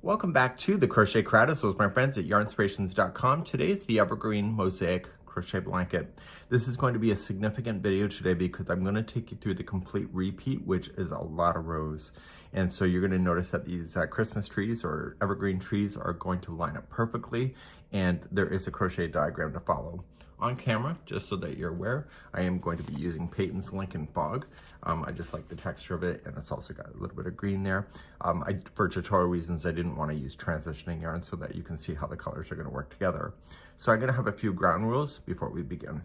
Welcome back to the Crochet Crowd. So my friends at yarnspirations.com. Today's the Evergreen Mosaic Crochet Blanket. This is going to be a significant video today because I'm going to take you through the complete repeat, which is a lot of rows. And so you're going to notice that these Christmas trees or evergreen trees are going to line up perfectly, and there is a crochet diagram to follow. On camera, just so that you're aware, I am going to be using Peyton's Lincoln Fog. I just like the texture of it, and it's also got a little bit of green there. For tutorial reasons, I didn't want to use transitioning yarn so that you can see how the colors are going to work together. So I'm going to have a few ground rules before we begin.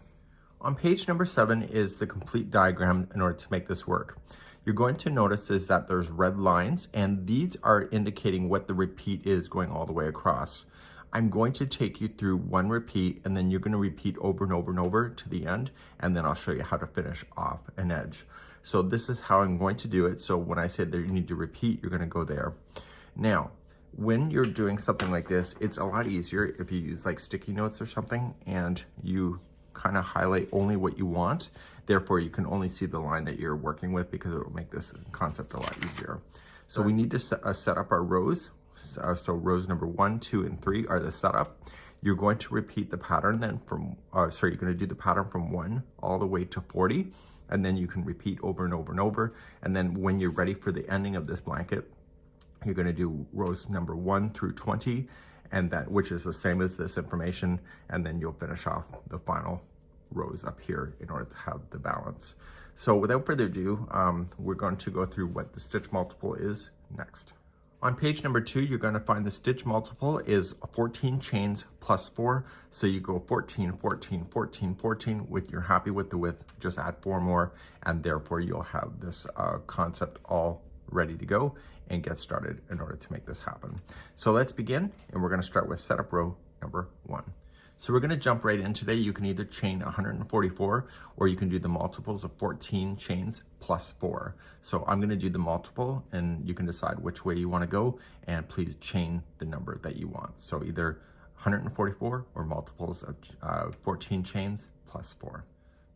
On page number 7 is the complete diagram in order to make this work. You're going to notice is that there's red lines, and these are indicating what the repeat is going all the way across. I'm going to take you through one repeat, and then you're going to repeat over and over and over to the end, and then I'll show you how to finish off an edge. So this is how I'm going to do it. So when I said that you need to repeat, you're going to go there. Now, when you're doing something like this, it's a lot easier if you use like sticky notes or something, and you kind of highlight only what you want. Therefore, you can only see the line that you're working with because it will make this concept a lot easier. So we need to set up our rows. So rows number 1, 2, and 3 are the setup. You're going to repeat the pattern then from, you're going to do the pattern from 1 all the way to 40, and then you can repeat over and over and over. And then when you're ready for the ending of this blanket, you're going to do rows number 1 through 20, and that, which is the same as this information, and then you'll finish off the final rows up here in order to have the balance. So without further ado, we're going to go through what the stitch multiple is next. On page number 2, you're going to find the stitch multiple is 14 chains plus 4. So you go 14, 14, 14, 14. With you're happy with the width, just add 4 more, and therefore you'll have this concept all ready to go and get started in order to make this happen. So let's begin, and we're going to start with setup row number 1. So we're going to jump right in today. You can either chain 144, or you can do the multiples of 14 chains plus 4. So I'm going to do the multiple, and you can decide which way you want to go, and please chain the number that you want. So either 144 or multiples of 14 chains plus 4.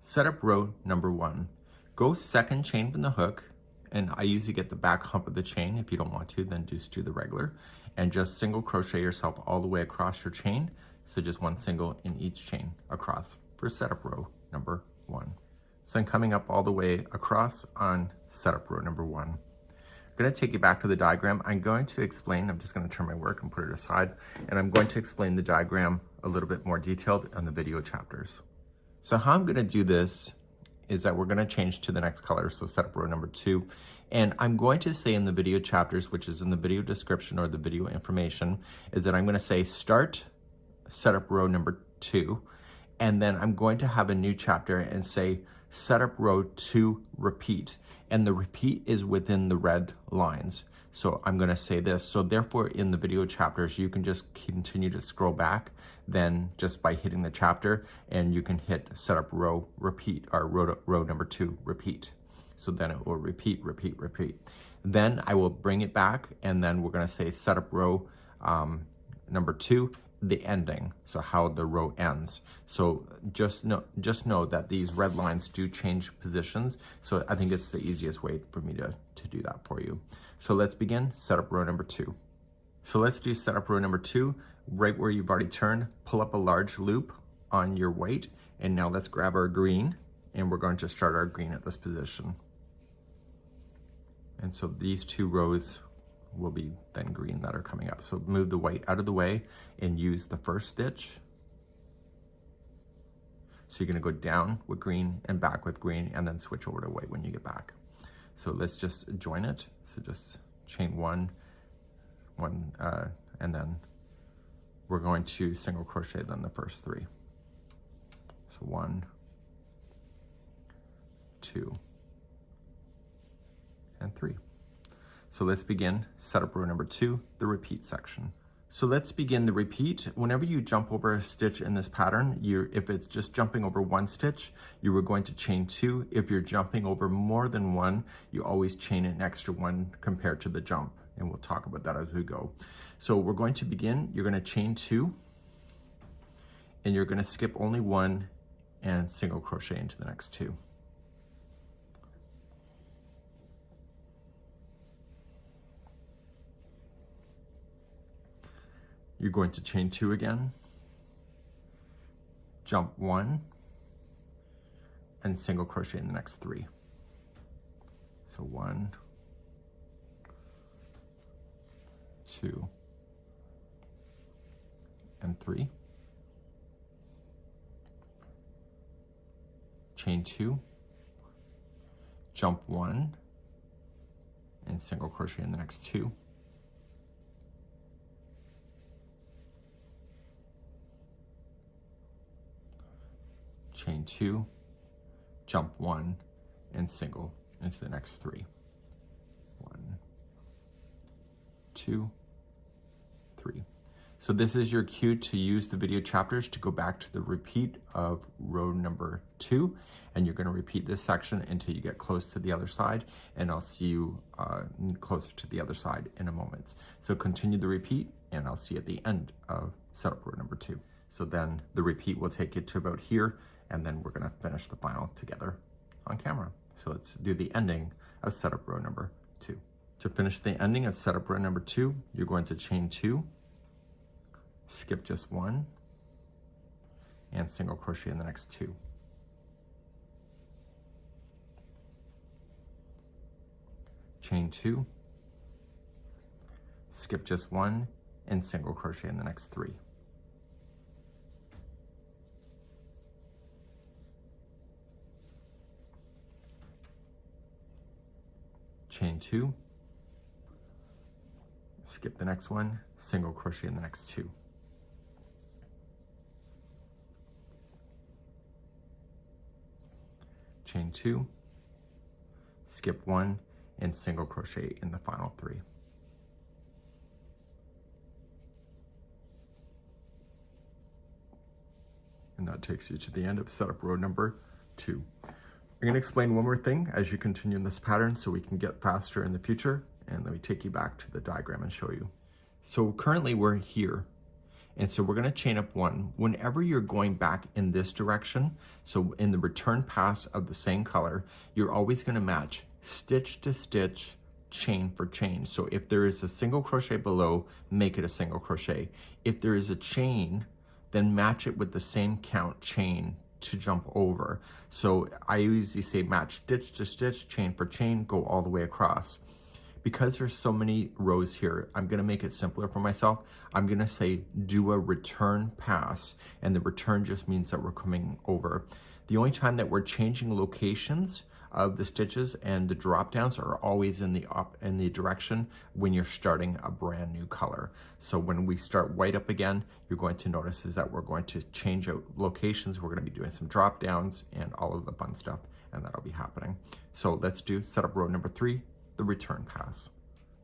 Setup row number 1. Go second chain from the hook, and I usually get the back hump of the chain. If you don't want to, then just do the regular, and just single crochet yourself all the way across your chain. So just one single in each chain across for setup row number 1. So I'm coming up all the way across on setup row number 1. I'm going to take you back to the diagram. I'm going to explain, I'm just going to turn my work and put it aside, and I'm going to explain the diagram a little bit more detailed on the video chapters. So how I'm going to do this is that we're going to change to the next color, so setup row number 2. And I'm going to say in the video chapters, which is in the video description or the video information, is that I'm going to say start setup row number 2, and then I'm going to have a new chapter and say setup row 2 repeat, and the repeat is within the red lines. So I'm going to say this. So therefore in the video chapters, you can just continue to scroll back then just by hitting the chapter, and you can hit setup row repeat, or row number 2 repeat. So then it will repeat, repeat, repeat. Then I will bring it back, and then we're going to say setup row number 2, the ending, so how the row ends. So just know that these red lines do change positions, so I think it's the easiest way for me to do that for you. So let's begin setup row number 2. So let's do setup row number 2. Right where you've already turned, pull up a large loop on your white, and now let's grab our green, and we're going to start our green at this position. And so these 2 rows will be then green that are coming up. So move the white out of the way and use the first stitch. So you're going to go down with green and back with green, and then switch over to white when you get back. So let's just join it. So just chain 1, and then we're going to single crochet then the first 3. So 1, 2, and 3. So let's begin setup row number 2, the repeat section. So let's begin the repeat. Whenever you jump over a stitch in this pattern, if it's just jumping over 1 stitch, you were going to chain 2. If you're jumping over more than 1, you always chain an extra 1 compared to the jump. And we'll talk about that as we go. So we're going to begin, you're going to chain 2, and you're going to skip only 1 and single crochet into the next 2. You're going to chain 2 again, jump 1, and single crochet in the next 3. So 1, 2, and 3. Chain 2, jump 1, and single crochet in the next 2. Chain 2, jump 1, and single into the next 3. 1, 2, 3. So this is your cue to use the video chapters to go back to the repeat of row number 2, and you're going to repeat this section until you get close to the other side, and I'll see you closer to the other side in a moment. So continue the repeat, and I'll see you at the end of setup row number 2. So then the repeat will take you to about here, and then we're going to finish the final together on camera. So let's do the ending of setup row number 2. To finish the ending of setup row number 2, you're going to chain 2, skip just 1, and single crochet in the next 2. Chain 2, skip just 1, and single crochet in the next 3. Chain 2, skip the next one, single crochet in the next 2. Chain 2, skip 1, and single crochet in the final 3. And that takes you to the end of setup row number 2. I'm going to explain one more thing as you continue in this pattern so we can get faster in the future. And let me take you back to the diagram and show you. So currently we're here. And so we're going to chain up 1. Whenever you're going back in this direction, so in the return pass of the same color, you're always going to match stitch to stitch, chain for chain. So if there is a single crochet below, make it a single crochet. If there is a chain, then match it with the same count chain to jump over. So I usually say match stitch to stitch, chain for chain, go all the way across. Because there's so many rows here, I'm gonna make it simpler for myself. I'm gonna say do a return pass, and the return just means that we're coming over. The only time that we're changing locations of the stitches and the drop downs are always in the direction when you're starting a brand new color. So when we start white up again, you're going to notice is that we're going to change out locations. We're going to be doing some drop downs and all of the fun stuff, and that'll be happening. So let's do setup row number 3, the return pass.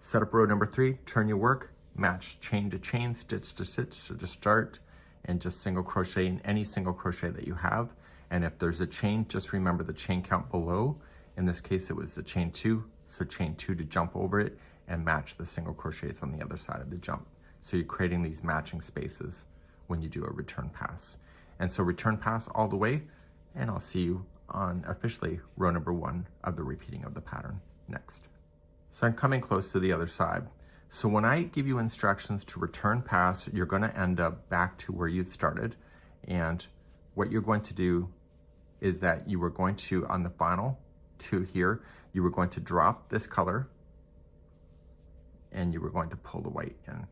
Setup row number 3, turn your work, match chain to chain, stitch to stitch to start, and just single crochet in any single crochet that you have. And if there's a chain, just remember the chain count below. In this case, it was the chain 2, so chain 2 to jump over it and match the single crochets on the other side of the jump. So you're creating these matching spaces when you do a return pass. And so return pass all the way, and I'll see you on officially row number 1 of the repeating of the pattern next. So I'm coming close to the other side. So when I give you instructions to return pass, you're going to end up back to where you started. And what you're going to do is that you were going to, on the final 2 here, you were going to drop this color and you were going to pull the white in.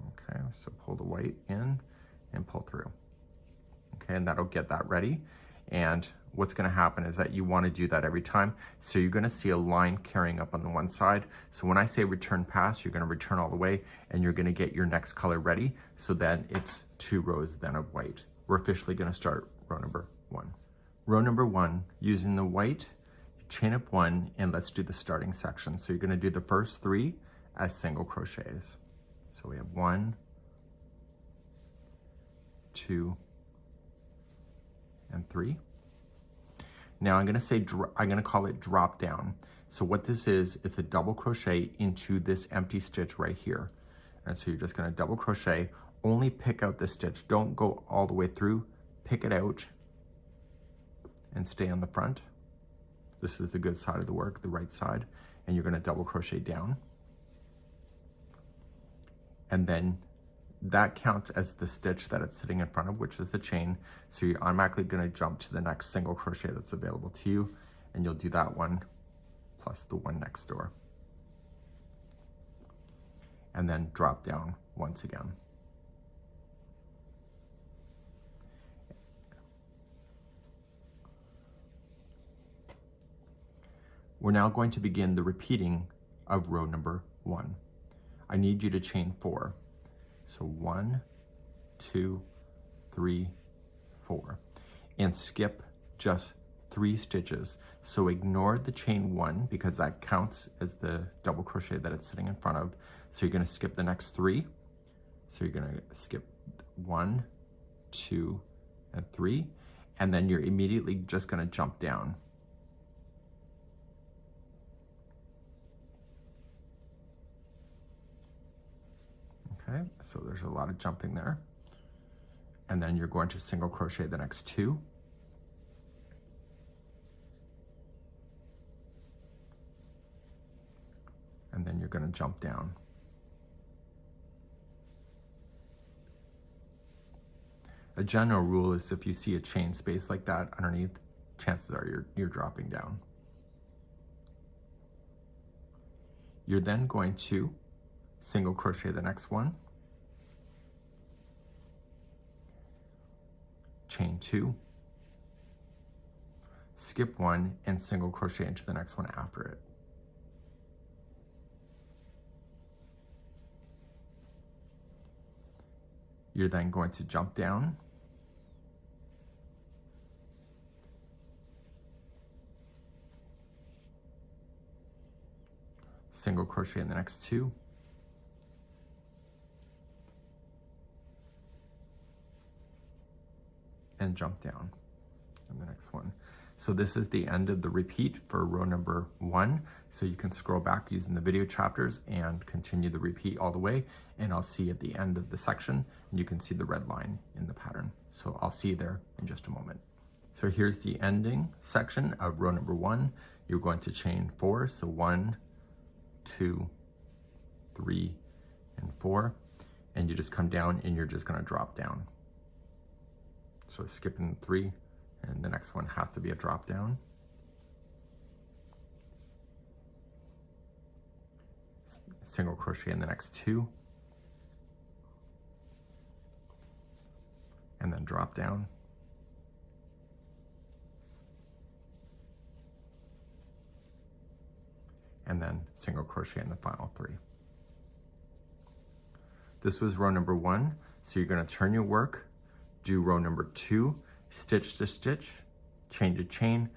Okay, so pull the white in and pull through. Okay, and that'll get that ready. And what's going to happen is that you want to do that every time. So you're going to see a line carrying up on the one side. So when I say return pass, you're going to return all the way and you're going to get your next color ready. So then it's 2 rows then of white. We're officially going to start row number 1. Row number 1, using the white, chain up 1, and let's do the starting section. So you're going to do the first 3 as single crochets. So we have 1, 2, and 3. Now I'm going to say, I'm going to call it drop down. So what this is, it's a double crochet into this empty stitch right here. And so you're just going to double crochet, only pick out the stitch. Don't go all the way through, pick it out and stay on the front. This is the good side of the work, the right side. And you're going to double crochet down. and then that counts as the stitch that it's sitting in front of, which is the chain. So you're automatically going to jump to the next single crochet that's available to you, and you'll do that one plus the one next door. And then drop down once again. We're now going to begin the repeating of row number 1. I need you to chain 4. So 1, 2, 3, 4. And skip just 3 stitches. So ignore the chain 1 because that counts as the double crochet that it's sitting in front of. So you're going to skip the next 3. So you're going to skip 1, 2, and 3. And then you're immediately just going to jump down. Okay, so there's a lot of jumping there. And then you're going to single crochet the next 2. And then you're going to jump down. A general rule is if you see a chain space like that underneath, chances are you're dropping down. You're then going to single crochet the next one, chain 2, skip 1, and single crochet into the next one after it. You're then going to jump down, single crochet in the next 2, and jump down in the next one. So this is the end of the repeat for row number 1. So you can scroll back using the video chapters and continue the repeat all the way, and I'll see you at the end of the section, and you can see the red line in the pattern. So I'll see you there in just a moment. So here's the ending section of row number 1. You're going to chain 4, so 1, 2, 3, and 4, and you just come down and you're just going to drop down. So skipping 3, and the next one has to be a drop down. Single crochet in the next 2, and then drop down. And then single crochet in the final 3. This was row number 1, so you're going to turn your work, do row number 2, stitch to stitch, chain to chain,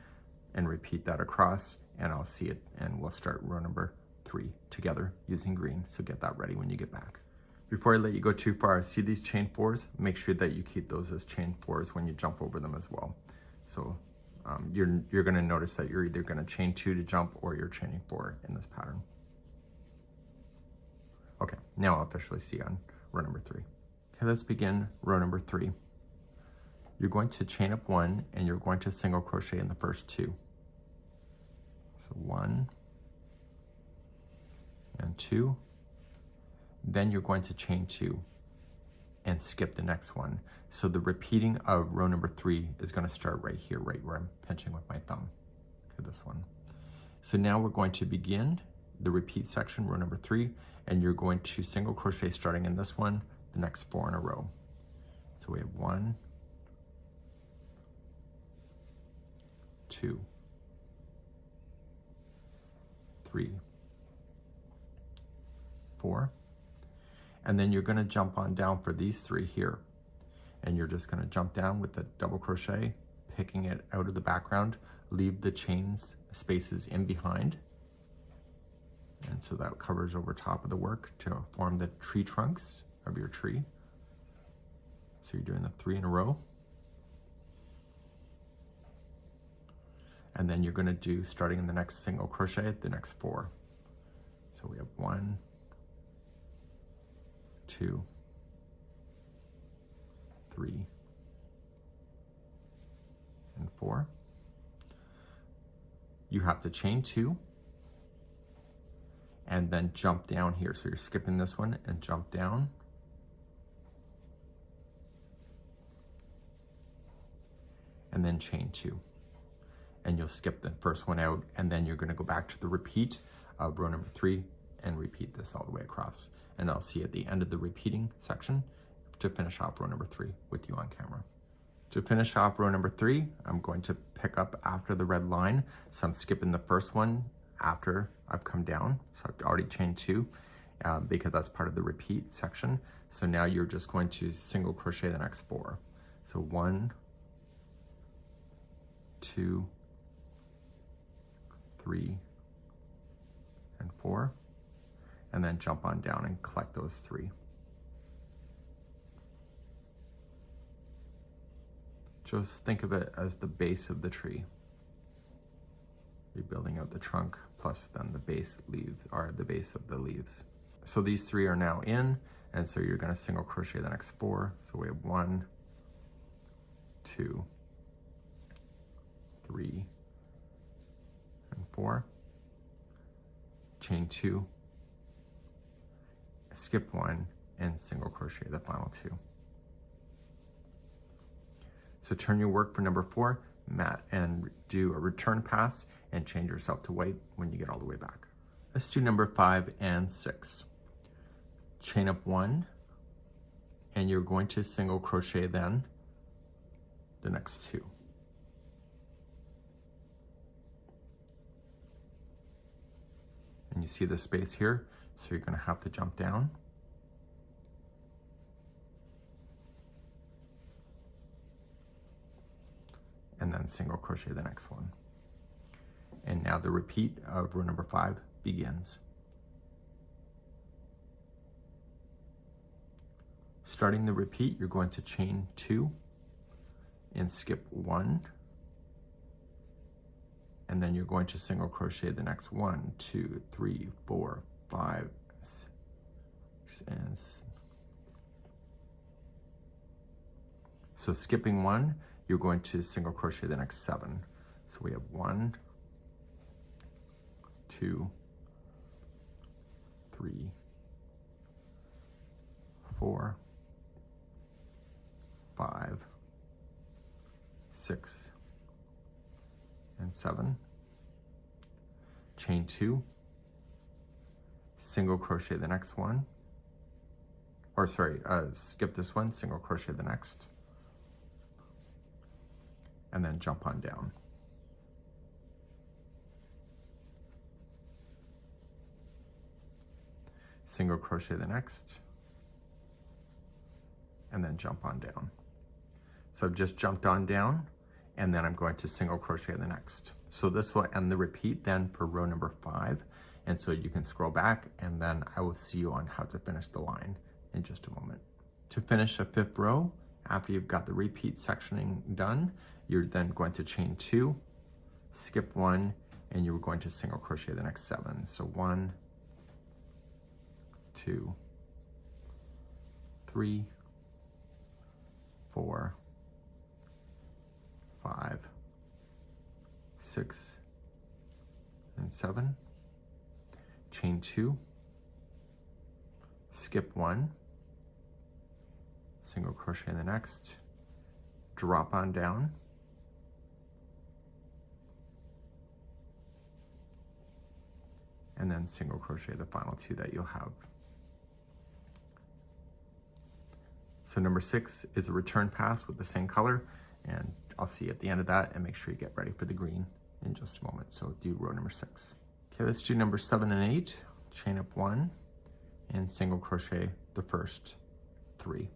and repeat that across, and I'll see it, and we'll start row number 3 together using green, so get that ready when you get back. Before I let you go too far, see these chain 4s? Make sure that you keep those as chain 4s when you jump over them as well. So you're going to notice that you're either going to chain 2 to jump or you're chaining 4 in this pattern. Okay, now I'll officially see you on row number 3. Okay, let's begin row number 3. You're going to chain up 1 and you're going to single crochet in the first 2. So 1 and 2. Then you're going to chain 2 and skip the next one. So the repeating of row number 3 is going to start right here, right where I'm pinching with my thumb. Okay, this one. So now we're going to begin the repeat section, row number 3, and you're going to single crochet starting in this one, the next 4 in a row. So we have 1, 2, 3, 4. And then you're going to jump on down for these 3 here. And you're just going to jump down with the double crochet, picking it out of the background, leave the chains spaces in behind. And so that covers over top of the work to form the tree trunks of your tree. So you're doing the 3 in a row. And then you're going to do, starting in the next single crochet, the next 4. So we have 1, 2, 3, and 4. You have to chain 2 and then jump down here. So you're skipping this one and jump down. And then chain 2. And you'll skip the first one out, and then you're going to go back to the repeat of row number 3 and repeat this all the way across. And I'll see you at the end of the repeating section to finish off row number 3 with you on camera. To finish off row number 3, I'm going to pick up after the red line. So I'm skipping the first one after I've come down. So I've already chained 2 because that's part of the repeat section. So now you're just going to single crochet the next 4. So 1, 2, 3, and 4, and then jump on down and collect those 3. Just think of it as the base of the tree. You're building out the trunk, plus then the base leaves are the base of the leaves. So these 3 are now in, and so you're going to single crochet the next 4. So we have 1, 2, 3, and 4. Chain 2, skip 1, and single crochet the final 2. So turn your work for number 4, mat, and do a return pass and change yourself to white when you get all the way back. Let's do number 5 and 6. Chain up 1, and you're going to single crochet then the next 2. And you see the space here, so you're going to have to jump down. And then single crochet the next one. And now the repeat of row number 5 begins. Starting the repeat, you're going to chain 2 and skip 1. And then you're going to single crochet the next 1, 2, 3, 4, 5, 6, and so skipping 1, you're going to single crochet the next 7. So we have 1, 2, 3, 4, 5, 6, and 7. Chain 2, single crochet the next one, or sorry, skip this one, single crochet the next, and then jump on down. Single crochet the next, and then jump on down. So I've just jumped on down, and then I'm going to single crochet the next. So this will end the repeat then for row number 5. And so you can scroll back, and then I will see you on how to finish the line in just a moment. To finish a 5th row, after you've got the repeat sectioning done, you're then going to chain 2, skip 1, and you're going to single crochet the next 7. So 1, 2, 3, 4, 5, 6, and 7. Chain 2, skip 1, single crochet in the next, drop on down, and then single crochet the final 2 that you'll have. So number 6 is a return pass with the same color, and I'll see you at the end of that, and make sure you get ready for the green in just a moment. So do row number 6. Okay, let's do number 7 and 8. Chain up 1 and single crochet the first 3.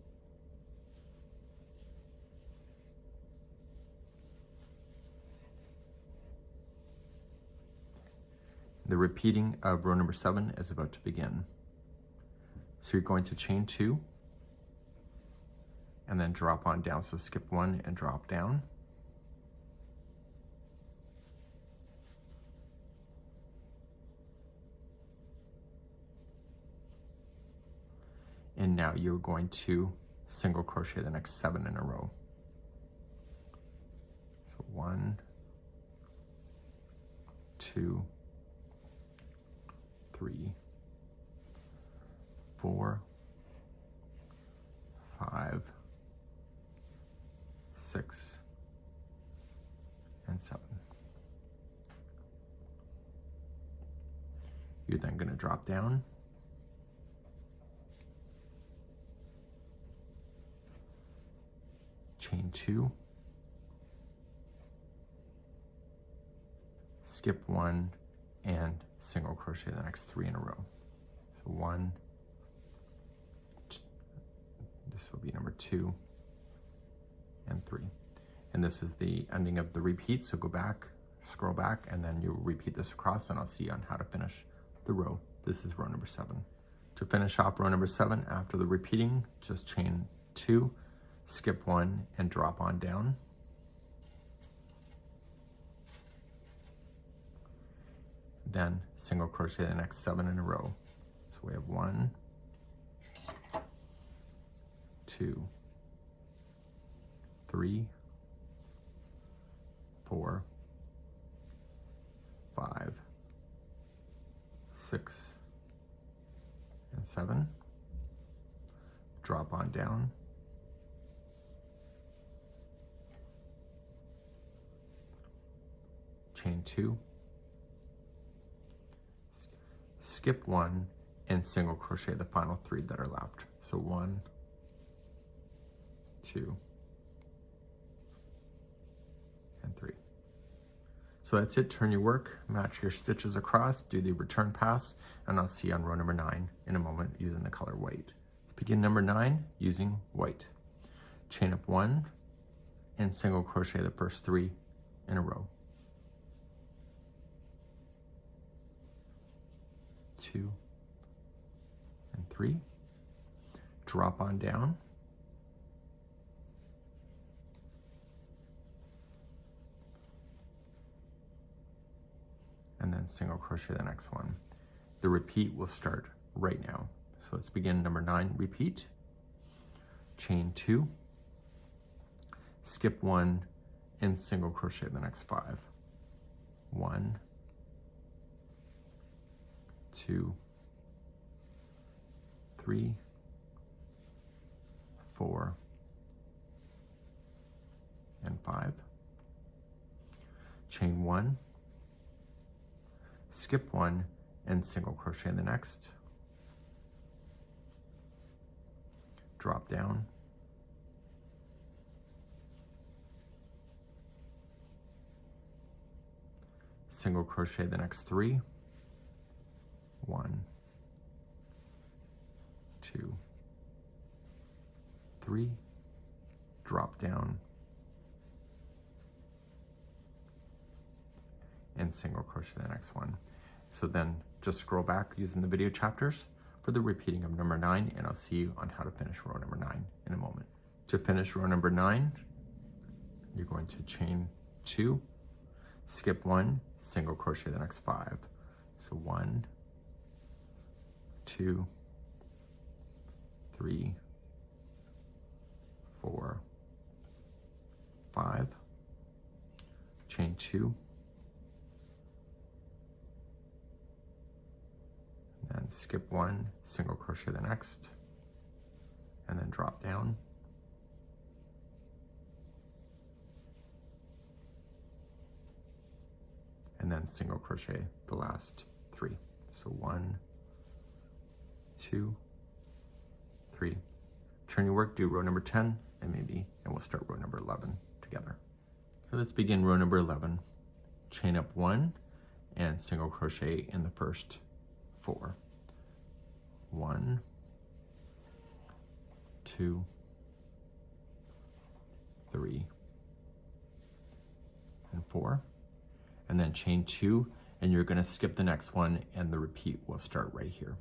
The repeating of row number 7 is about to begin. So you're going to chain 2 and then drop on down. So skip 1 and drop down. And now you're going to single crochet the next 7 in a row. So 1, 2, 3, 4, 5, 6, and 7. You're then going to drop down, chain 2, skip 1, and single crochet the next 3 in a row. So 1, this will be number 2, and 3. And this is the ending of the repeat, so go back, scroll back, and then you repeat this across, and I'll see you on how to finish the row. This is row number 7. To finish off row number 7, after the repeating, just chain 2, skip 1, and drop on down. Then single crochet the next 7 in a row. So we have 1, 2, 3, 4, 5, 6, and 7. Drop on down. Chain 2. Skip 1 and single crochet the final 3 that are left. So 1, 2, and 3. So that's it. Turn your work, match your stitches across, do the return pass, and I'll see you on row number 9 in a moment using the color white. Let's begin number 9 using white. Chain up 1 and single crochet the first 3 in a row. 2, and 3. Drop on down. And then single crochet the next one. The repeat will start right now. So let's begin number 9, repeat. Chain 2, skip 1, and single crochet the next 5. 1, 2, 3, 4, and 5. Chain 1, skip 1, and single crochet the next. Drop down. Single crochet the next 3. 1, 2, 3, drop down, and single crochet the next one. So then just scroll back using the video chapters for the repeating of number 9, and I'll see you on how to finish row number 9 in a moment. To finish row number 9, you're going to chain 2, skip 1, single crochet the next 5. So 1, 2, 3, 4, 5, chain 2, and then skip 1, single crochet the next, and then drop down, and then single crochet the last 3. So 1, 2, 3. Turn your work, do row number 10, and we'll start row number 11 together. Okay, let's begin row number 11. Chain up 1 and single crochet in the first 4. 1, 2, 3, and 4. And then chain 2, and you're going to skip the next one, and the repeat will start right here.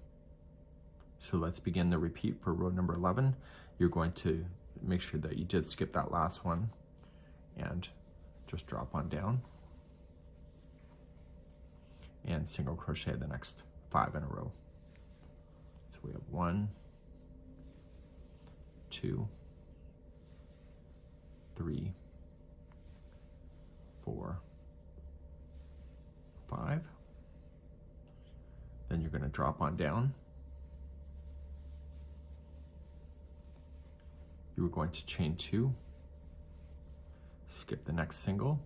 So let's begin the repeat for row number 11. You're going to make sure that you did skip that last one and just drop on down and single crochet the next 5 in a row. So we have 1, 2, 3, 4, 5. Then you're going to drop on down you were going to chain 2, skip the next single,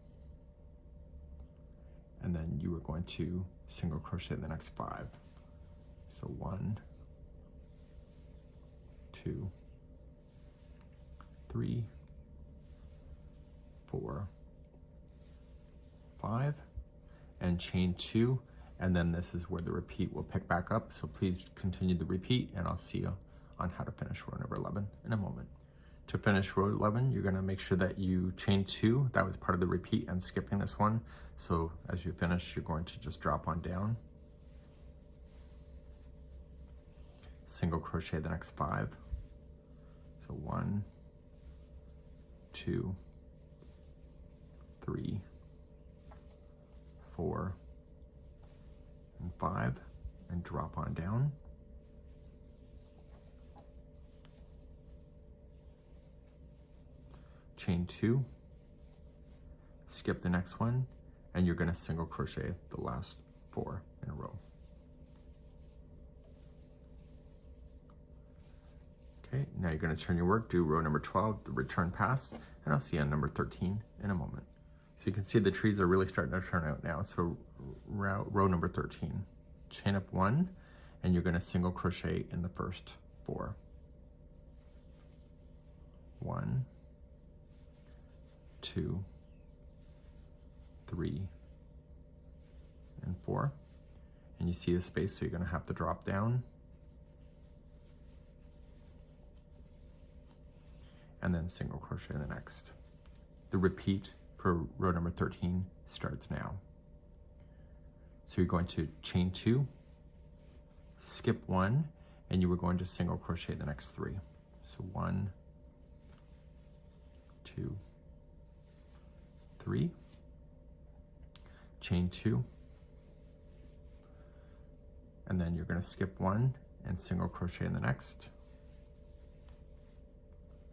and then you were going to single crochet the next 5. So 1, 2, 3, 4, 5, and chain 2, and then this is where the repeat will pick back up. So please continue the repeat, and I'll see you on how to finish row number 11 in a moment. To finish row 11, you're going to make sure that you chain 2. That was part of the repeat and skipping this one. So as you finish, you're going to just drop on down, single crochet the next 5. So 1, 2, 3, 4, and 5, and drop on down. Chain 2, skip the next one, and you're going to single crochet the last 4 in a row. Okay, now you're going to turn your work, do row number 12, the return pass, and I'll see you on number 13 in a moment. So you can see the trees are really starting to turn out now. So row number 13, chain up 1, and you're going to single crochet in the first 4. 1, 2, 3, and 4. And you see the space, so you're going to have to drop down. And then single crochet the next. The repeat for row number 13 starts now. So you're going to chain 2, skip 1, and you were going to single crochet the next 3. So 1, 2, 3, chain 2, and then you're going to skip 1 and single crochet in the next,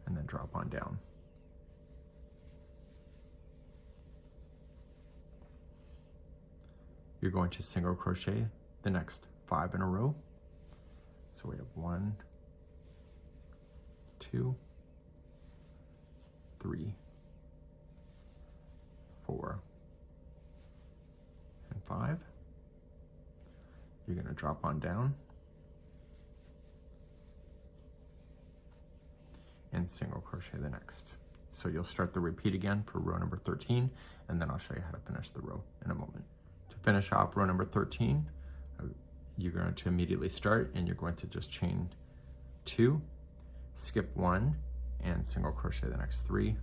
and then drop on down. You're going to single crochet the next 5 in a row. So we have 1, 2, 3, 4, and 5. You're going to drop on down and single crochet the next. So you'll start the repeat again for row number 13, and then I'll show you how to finish the row in a moment. To finish off row number 13, you're going to immediately start, and you're going to just chain 2, skip 1, and single crochet the next 3.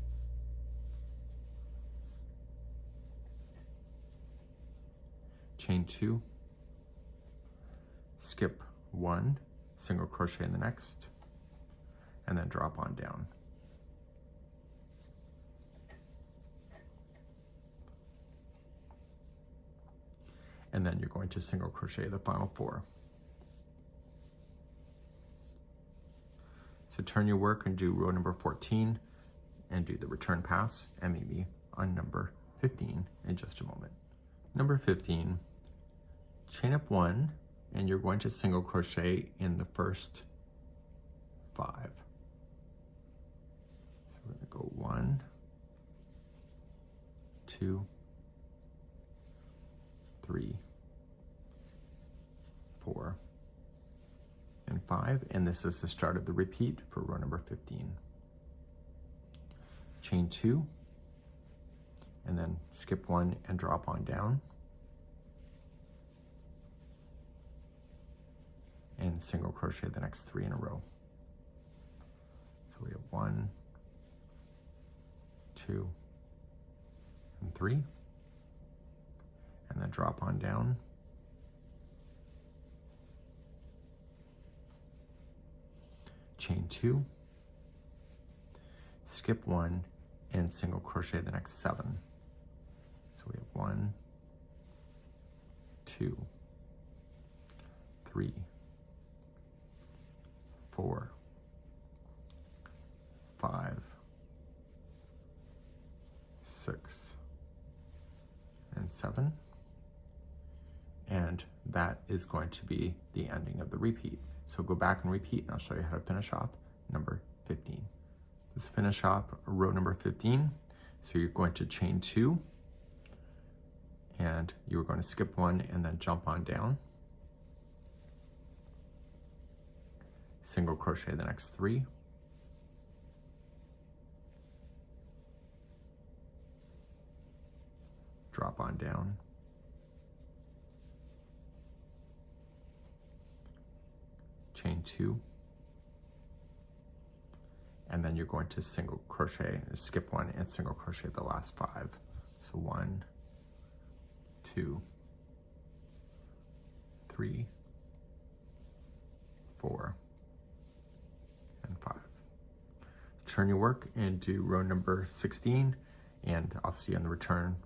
Chain 2, skip 1, single crochet in the next, and then drop on down. And then you're going to single crochet the final 4. So turn your work and do row number 14 and do the return pass, and meet me on number 15 in just a moment. Number 15, chain up 1, and you're going to single crochet in the first 5. So we're going to go 1, 2, 3, 4, and 5, and this is the start of the repeat for row number 15. Chain 2, and then skip 1 and drop on down, and single crochet the next 3 in a row. So we have 1, 2, and 3, and then drop on down, chain 2, skip 1, and single crochet the next 7. So we have 1, 2, 3, 4, 5, 6, and 7. And that is going to be the ending of the repeat. So go back and repeat, and I'll show you how to finish off number 15. Let's finish off row number 15. So you're going to chain 2, and you're going to skip 1 and then jump on down. Single crochet the next 3. Drop on down. Chain 2. And then you're going to single crochet, skip 1 and single crochet the last 5. So 1, 2, 3, 4, and 5. Turn your work and do row number 16, and I'll see you on the return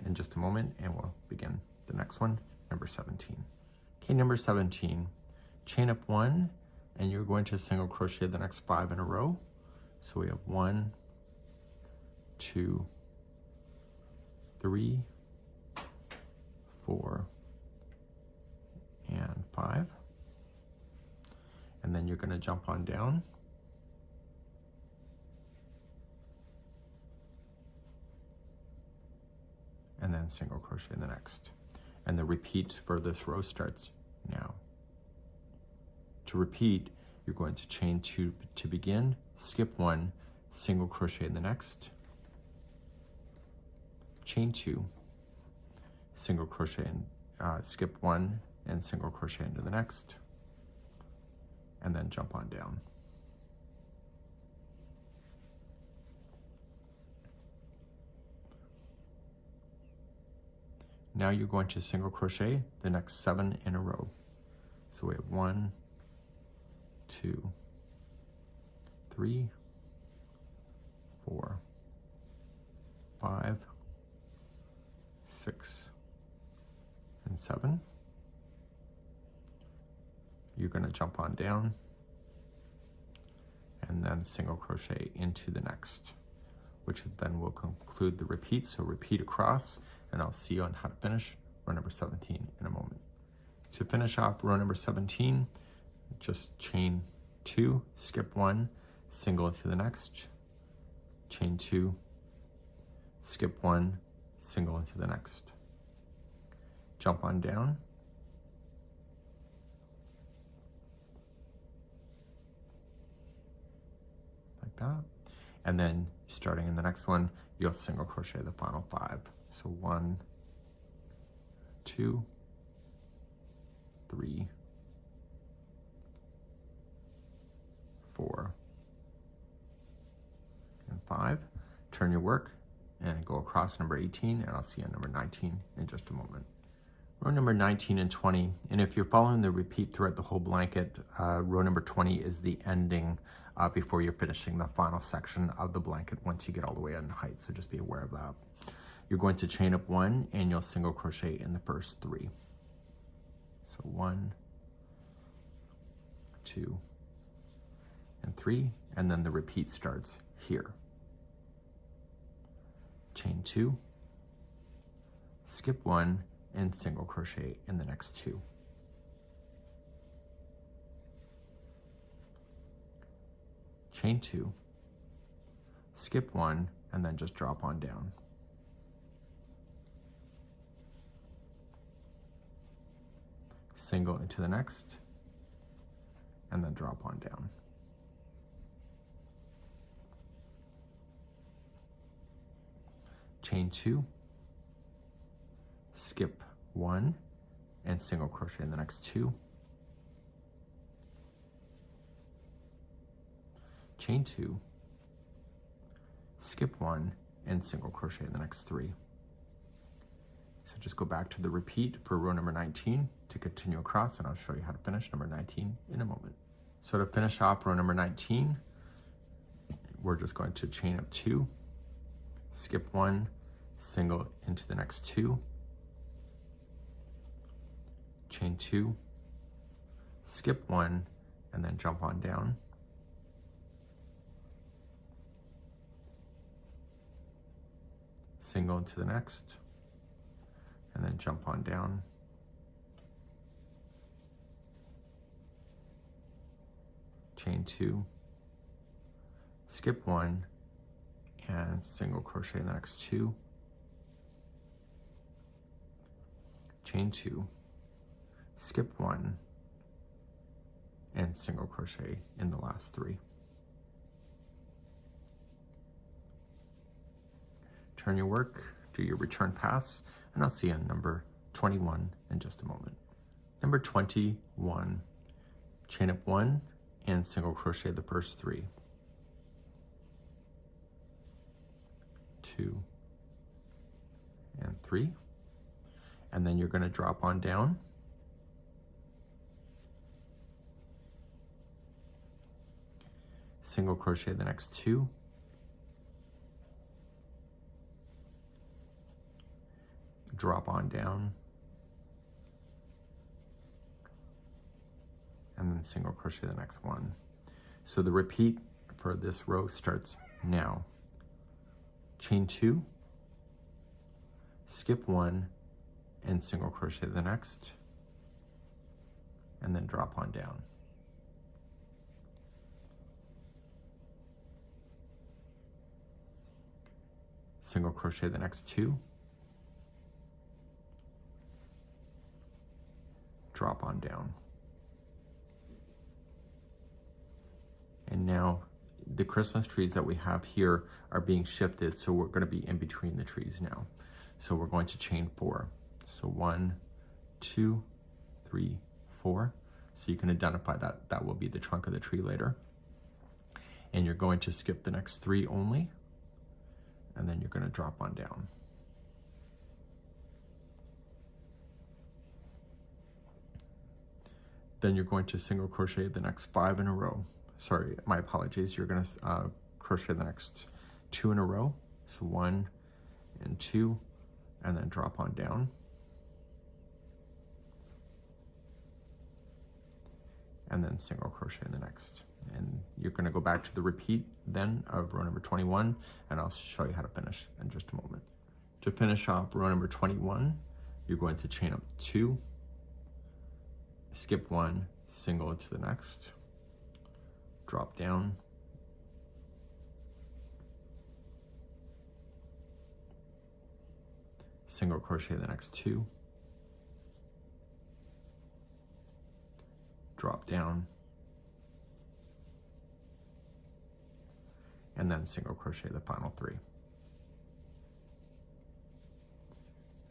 in just a moment, and we'll begin the next one, number 17. Okay, number 17, chain up 1, and you're going to single crochet the next 5 in a row. So we have 1, 2, 3, 4, and 5. And then you're going to jump on down. And then single crochet in the next. And the repeat for this row starts now. To repeat, you're going to chain 2 to begin, skip 1, single crochet in the next, chain 2, single crochet and skip 1 and single crochet into the next, and then jump on down. Now you're going to single crochet the next 7 in a row. So we have 1, 2, 3, 4, 5, 6, and 7. You're going to jump on down and then single crochet into the next, which then will conclude the repeat. So repeat across, and I'll see you on how to finish row number 17 in a moment. To finish off row number 17, just chain 2, skip 1, single into the next, chain 2, skip 1, single into the next, jump on down, like that, and then starting in the next one, you'll single crochet the final 5. So 1, 2, 3, 4, and 5. Turn your work and go across number 18, and I'll see you on number 19 in just a moment. Row number 19 and 20, and if you're following the repeat throughout the whole blanket, row number 20 is the ending before you're finishing the final section of the blanket once you get all the way on the height, so just be aware of that. You're going to chain up 1 and you'll single crochet in the first 3. So 1, 2, and 3, and then the repeat starts here. Chain 2, skip 1, and single crochet in the next 2. Chain 2, skip 1, and then just drop on down. Single into the next, and then drop on down. Chain 2, skip 1, and single crochet in the next 2. Chain 2, skip 1, and single crochet in the next 3. So just go back to the repeat for row number 19 to continue across, and I'll show you how to finish number 19 in a moment. So to finish off row number 19, we're just going to chain up 2, skip 1, single into the next 2, chain 2, skip 1, and then jump on down. Single into the next, and then jump on down. Chain 2, skip 1, and single crochet the next 2, chain 2, skip 1, and single crochet in the last 3. Turn your work, do your return pass, and I'll see you on number 21 in just a moment. Number 21, chain up 1 and single crochet the first 3, 2, and 3, and then you're going to drop on down, single crochet the next 2, drop on down, and then single crochet the next 1. So the repeat for this row starts now. Chain 2, skip 1, and single crochet the next, and then drop on down. Single crochet the next 2, drop on down. And now the Christmas trees that we have here are being shifted, so we're going to be in between the trees now. So we're going to chain 4. So 1, 2, 3, 4. So you can identify that that will be the trunk of the tree later. And you're going to skip the next 3 only, and then you're going to drop on down. Then you're going to single crochet the next 5 in a row. Sorry, my apologies. You're going to crochet the next 2 in a row. So 1 and 2, and then drop on down. And then single crochet in the next. And you're going to go back to the repeat then of row number 21, and I'll show you how to finish in just a moment. To finish off row number 21, you're going to chain up 2, skip 1, single to the next, drop down, single crochet the next 2, drop down, and then single crochet the final 3.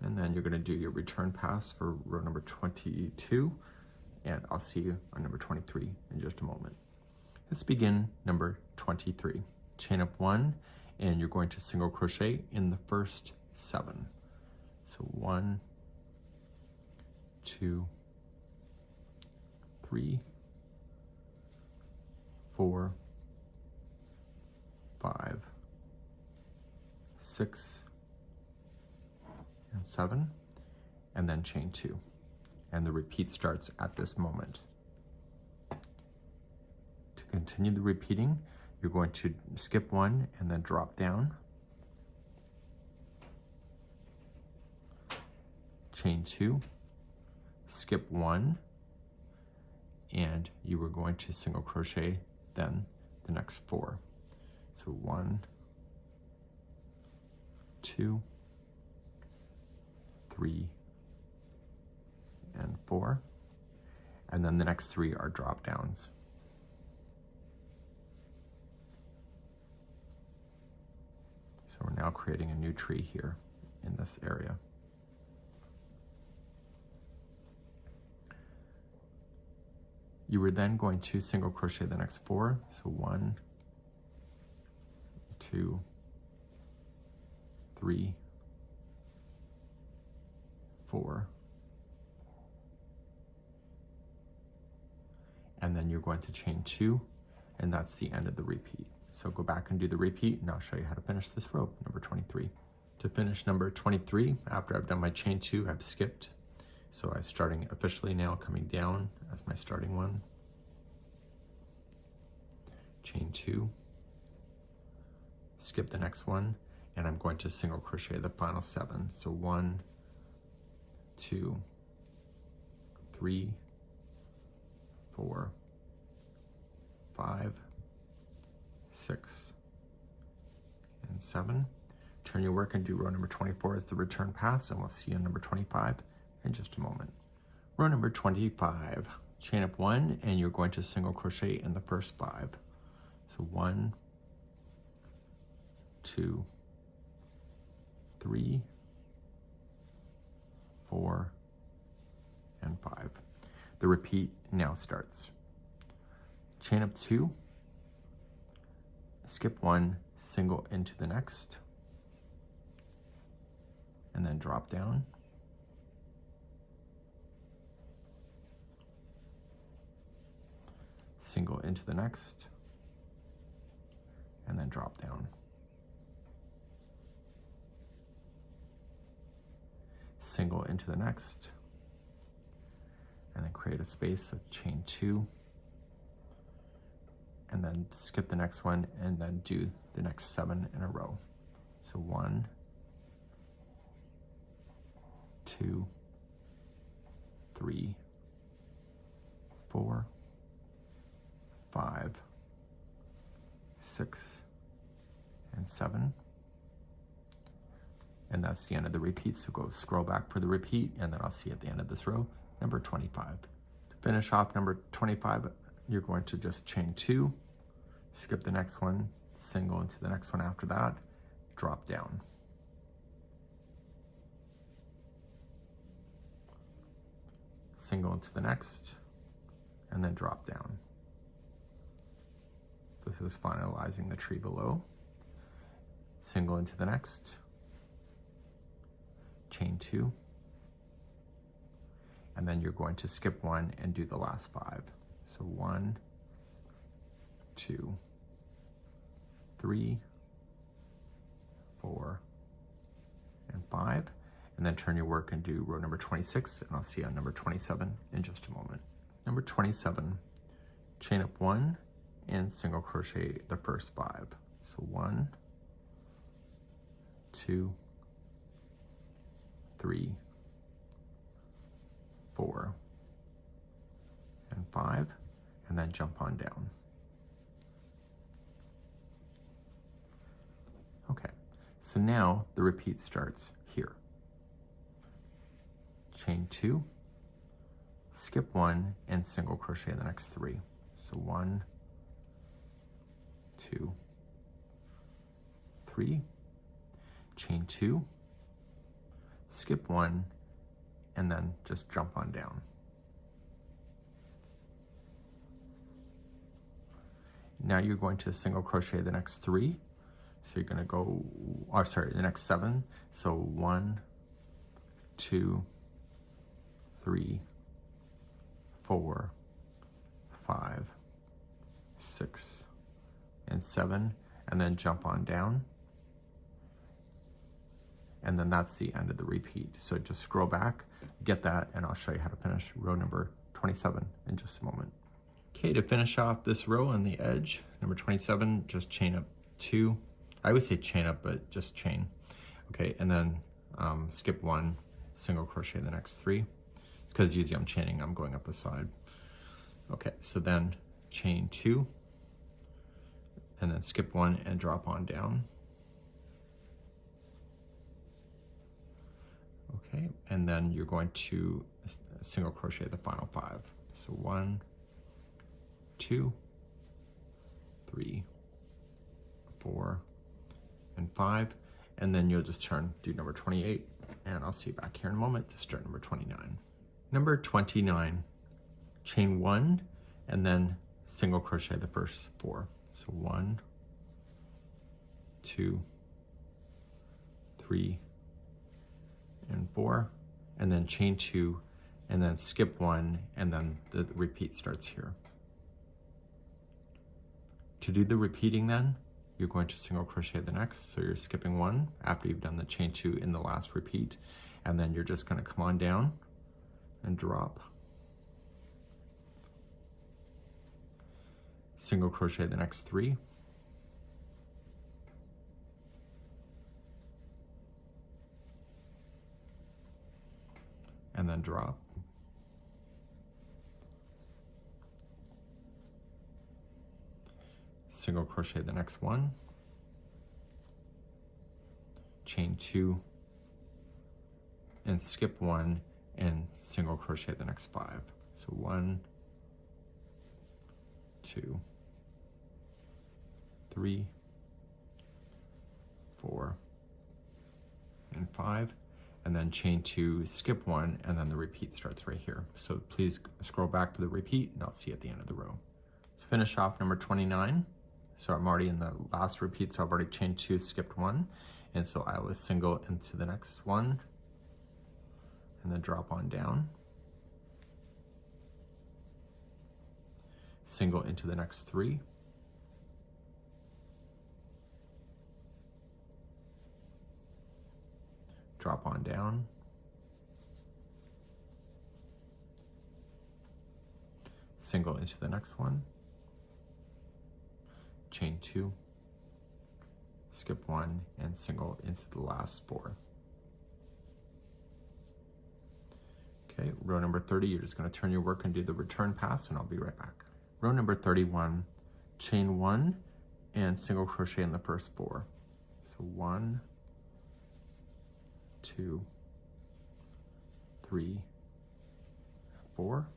And then you're going to do your return pass for row number 22, and I'll see you on number 23 in just a moment. Let's begin number 23. Chain up 1, and you're going to single crochet in the first 7. So 1, 2, 3, 4, 5, 6, and 7, and then chain 2. And the repeat starts at this moment. To continue the repeating, you're going to skip 1 and then drop down, chain 2, skip 1, and you are going to single crochet then the next 4. So 1, 2, 3, and 4, and then the next 3 are drop downs. So we're now creating a new tree here in this area. You were then going to single crochet the next 4, so 1, 2, 3, 4, and then you're going to chain 2, and that's the end of the repeat. So go back and do the repeat, and I'll show you how to finish this row, number 23. To finish number 23, after I've done my chain 2, I've skipped. So I'm starting officially now, coming down as my starting one. Chain 2, skip the next one, and I'm going to single crochet the final 7. So 1, 2, 3, 4, 5, 6, and 7. Turn your work and do row number 24 as the return pass, and we'll see you on number 25 in just a moment. Row number 25, chain up 1, and you're going to single crochet in the first 5. So 1, 2, 3, 4, and 5. The repeat now starts. Chain up 2, skip 1, single into the next, and then drop down. Single into the next, and then drop down. Single into the next, and then create a space of chain 2, and then skip the next one, and then do the next 7 in a row. So 1, 2, 3, 4, 5, 6, and 7. And that's the end of the repeat, so go scroll back for the repeat, and then I'll see you at the end of this row, number 25. To finish off number 25, you're going to just chain 2, skip the next one, single into the next one after that, drop down. Single into the next, and then drop down. This is finalizing the tree below. Single into the next, chain 2, and then you're going to skip 1 and do the last 5. So 1, 2, 3, 4, and 5, and then turn your work and do row number 26, and I'll see you on number 27 in just a moment. Number 27, chain up 1 and single crochet the first 5. So 1, 2, 3, 4, and 5, and then jump on down. Okay, so now the repeat starts here. Chain 2, skip 1, and single crochet the next 3. So 1, 2, 3, chain 2, skip 1, and then just jump on down. Now you're going to single crochet the next 3. So you're going to go, or sorry, the next 7. So 1, 2, 3, 4, 5, 6, and 7, and then jump on down. And then that's the end of the repeat. So just scroll back, get that, and I'll show you how to finish row number 27 in just a moment. Okay, to finish off this row on the edge, number 27, just chain up 2. I always say chain up, but just chain. Okay, and then skip 1, single crochet the next 3. It's because usually I'm chaining, I'm going up the side. Okay, so then chain 2, and then skip 1 and drop on down. Okay, and then you're going to single crochet the final 5. So 1, 2, 3, 4, and 5, and then you'll just do number 28, and I'll see you back here in a moment to start number 29. Number 29, chain 1, and then single crochet the first 4. So 1, 2, 3, and 4, and then chain 2, and then skip 1, and then the repeat starts here. To do the repeating then, you're going to single crochet the next, so you're skipping 1 after you've done the chain 2 in the last repeat, and then you're just going to come on down and drop, single crochet the next 3, and then drop, single crochet the next one, chain 2, and skip 1 and single crochet the next 5. So 1, 2, 3, 4, and 5, and then chain 2, skip 1, and then the repeat starts right here. So please scroll back for the repeat, and I'll see you at the end of the row. Let's finish off number 29. So I'm already in the last repeat, so I've already chained 2, skipped 1, and so I will single into the next one, and then drop on down, single into the next 3, drop on down, single into the next one, chain 2, skip 1, and single into the last 4. Okay, row number 30, you're just going to turn your work and do the return pass, and I'll be right back. Row number 31, chain 1 and single crochet in the first 4. So 1, 2, 3, 4,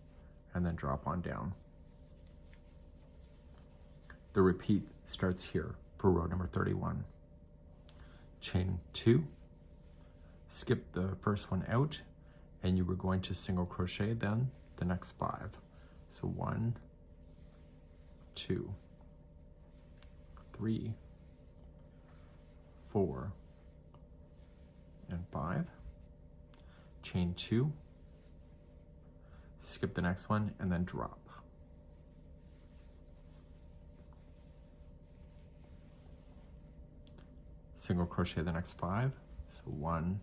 and then drop on down. The repeat starts here for row number 31. Chain 2, skip the first one out, and you were going to single crochet then the next 5. So 1, 2, 3, 4, and 5. Chain 2, skip the next one, and then drop. Single crochet the next 5. So 1,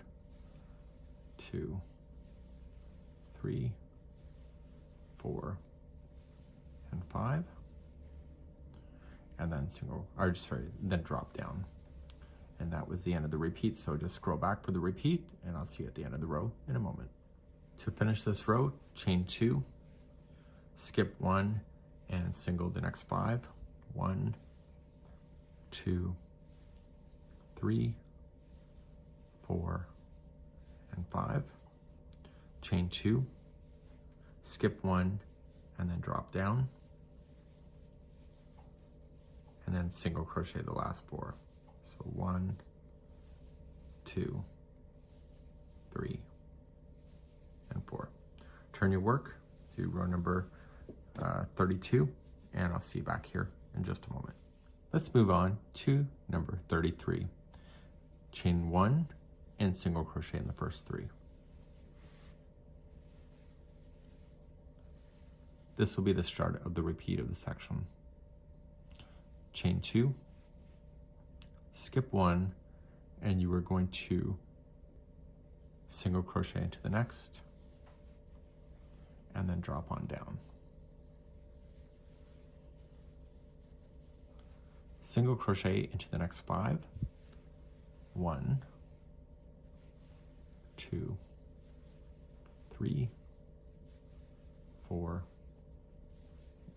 2, 3, 4, and 5, and then then drop down. And that was the end of the repeat, so just scroll back for the repeat, and I'll see you at the end of the row in a moment. To finish this row, chain 2, skip 1, and single the next 5. 1, 2, 3, 4, and 5. Chain 2, skip 1, and then drop down, and then single crochet the last 4. So 1, 2, 3, and 4. Turn your work to row number 32, and I'll see you back here in just a moment. Let's move on to number 33. Chain 1 and single crochet in the first 3. This will be the start of the repeat of the section. Chain 2, skip 1, and you are going to single crochet into the next, and then drop on down. Single crochet into the next 5. 1, 2, 3, 4,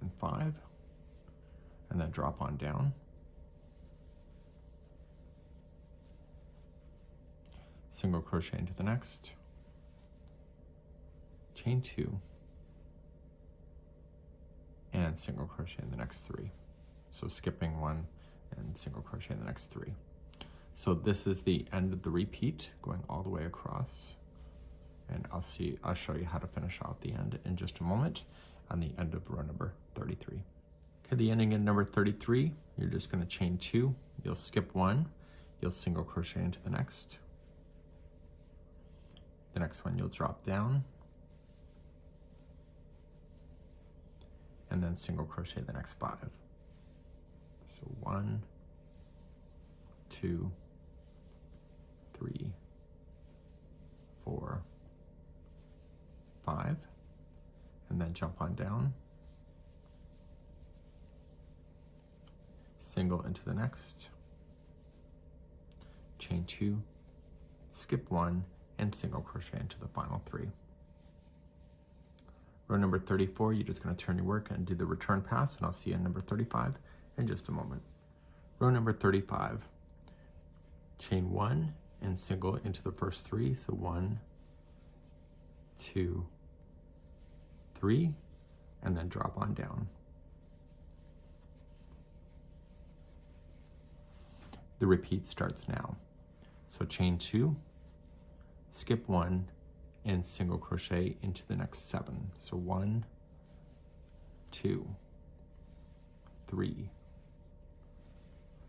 and 5, and then drop on down. Single crochet into the next, chain 2, and single crochet in the next 3. So skipping 1 and single crochet in the next 3. So this is the end of the repeat, going all the way across, and I'll show you how to finish off the end in just a moment on the end of row number 33. Okay, the ending in number 33, you're just going to chain 2, you'll skip 1, you'll single crochet into the next one you'll drop down, and then single crochet the next 5. So 1, 2, 3, 4, 5, and then jump on down, single into the next, chain 2, skip 1, and single crochet into the final 3. Row number 34, you're just going to turn your work and do the return pass, and I'll see you in number 35 in just a moment. Row number 35, chain 1 and single into the first 3, so 1, 2, 3, and then drop on down. The repeat starts now. So chain 2, skip 1, and single crochet into the next 7. So 1, 2, 3,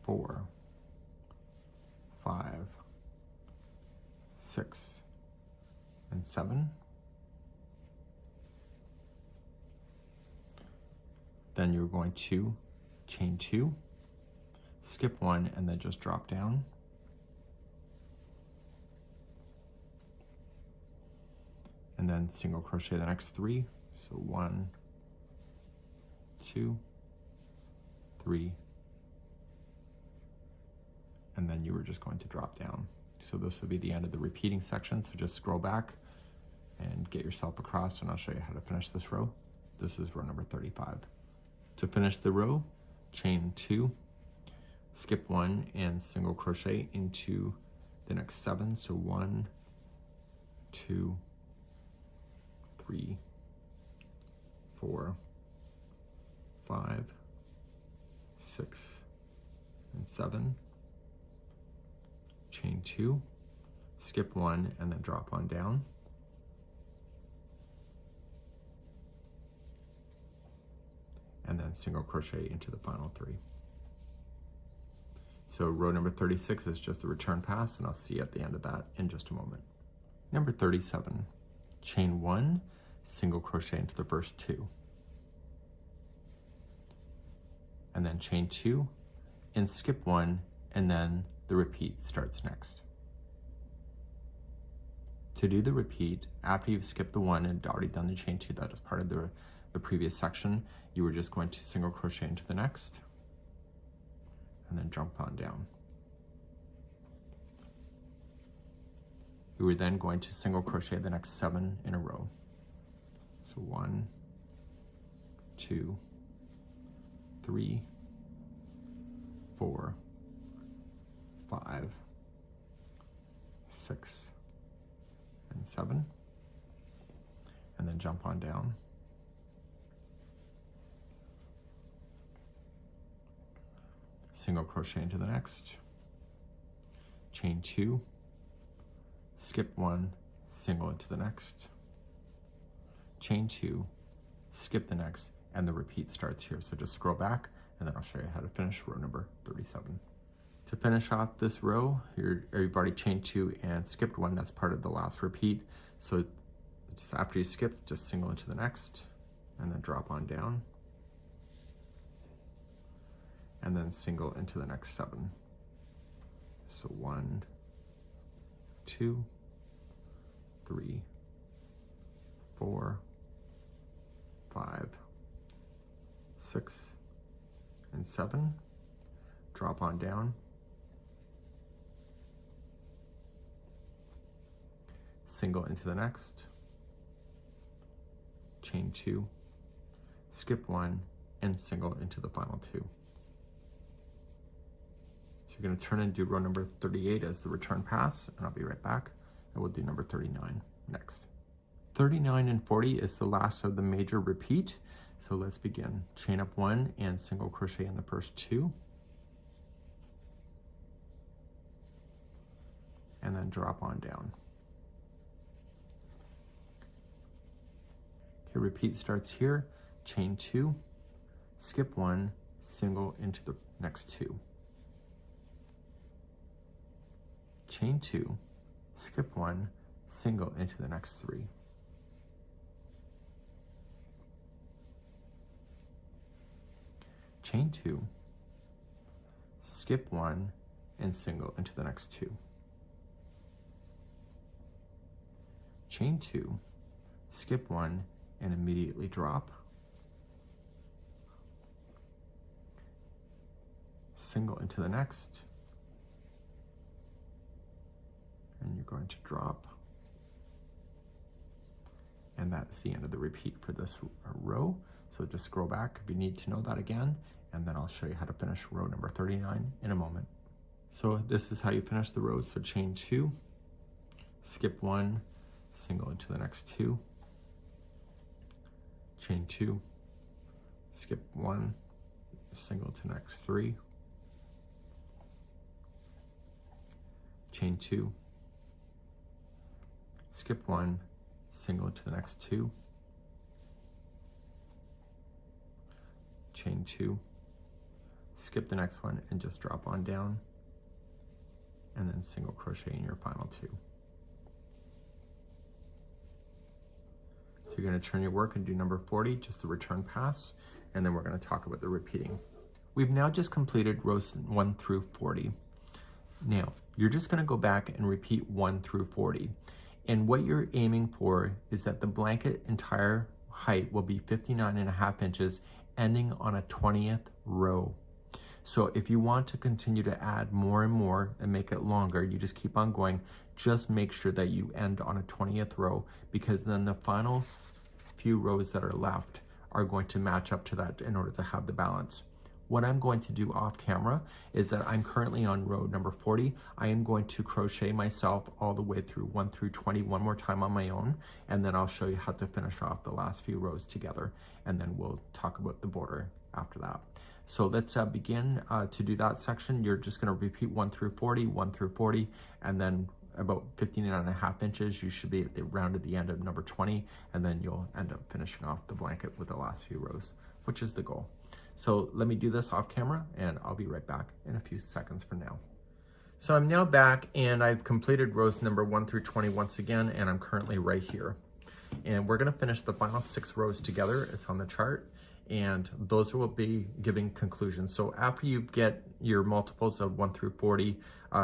4, 5, 6, and 7. Then you're going to chain 2, skip 1, and then just drop down. And then single crochet the next 3. So 1, 2, 3, and then you were just going to drop down. So this will be the end of the repeating section. So just scroll back and get yourself across, and I'll show you how to finish this row. This is row number 35. To finish the row, chain 2, skip 1, and single crochet into the next 7. So 1, 2, 3, 4, 5, 6, and 7. Chain 2, skip 1, and then drop on down. And then single crochet into the final 3. So row number 36 is just the return pass, and I'll see you at the end of that in just a moment. Number 37, chain 1, single crochet into the first 2. And then chain 2, and skip 1, and then the repeat starts next. To do the repeat, after you've skipped the 1 and already done the chain 2, that is part of the previous section, you were just going to single crochet into the next, and then jump on down. You were then going to single crochet the next 7 in a row. So 1, 2, 3, 4, 5, 6, and 7, and then jump on down. Single crochet into the next, chain 2, skip 1, single into the next, chain 2, skip the next, and the repeat starts here. So just scroll back, and then I'll show you how to finish row number 37. To finish off this row, you've already chained 2 and skipped 1. That's part of the last repeat. So just after you skip, just single into the next, and then drop on down, and then single into the next 7. So 1, 2, 3, 4, 5, 6, and 7. Drop on down, single into the next, chain 2, skip 1, and single into the final 2. So you're going to turn and do row number 38 as the return pass, and I'll be right back, and we'll do number 39 next. 39 and 40 is the last of the major repeat, so let's begin. Chain up 1 and single crochet in the first 2, and then drop on down. Okay, repeat starts here, chain 2, skip 1, single into the next 2. Chain 2, skip 1, single into the next 3. Chain 2, skip 1, and single into the next 2. Chain 2, skip 1, and immediately drop. Single into the next, and you're going to drop, And that's the end of the repeat for this row. So just scroll back if you need to know that again, and then I'll show you how to finish row number 39 in a moment. So this is how you finish the rows. So chain 2, skip 1, single into the next 2, chain 2, skip 1, single to the next 3, chain 2, skip 1, single into the next 2, chain 2, skip the next one and just drop on down, and then single crochet in your final 2. So you're going to turn your work and do number 40, just the return pass, and then we're going to talk about the repeating. We've now just completed rows 1 through 40. Now, you're just going to go back and repeat 1 through 40. And what you're aiming for is that the blanket entire height will be 59.5 inches, ending on a 20th row. So if you want to continue to add more and more and make it longer, you just keep on going. Just make sure that you end on a 20th row, because then the final few rows that are left are going to match up to that in order to have the balance. What I'm going to do off camera is that I'm currently on row number 40. I am going to crochet myself all the way through 1 through 20 one more time on my own, and then I'll show you how to finish off the last few rows together, and then we'll talk about the border after that. So let's begin to do that section. You're just going to repeat 1 through 40, 1 through 40, and then about 59.5 inches, you should be at the round at the end of number 20, and then you'll end up finishing off the blanket with the last few rows, which is the goal. So let me do this off camera, and I'll be right back in a few seconds from now. So I'm now back, and I've completed rows number 1 through 20 once again, and I'm currently right here. And we're going to finish the final 6 rows together. It's on the chart, and those will be giving conclusions. So after you get your multiples of 1 through 40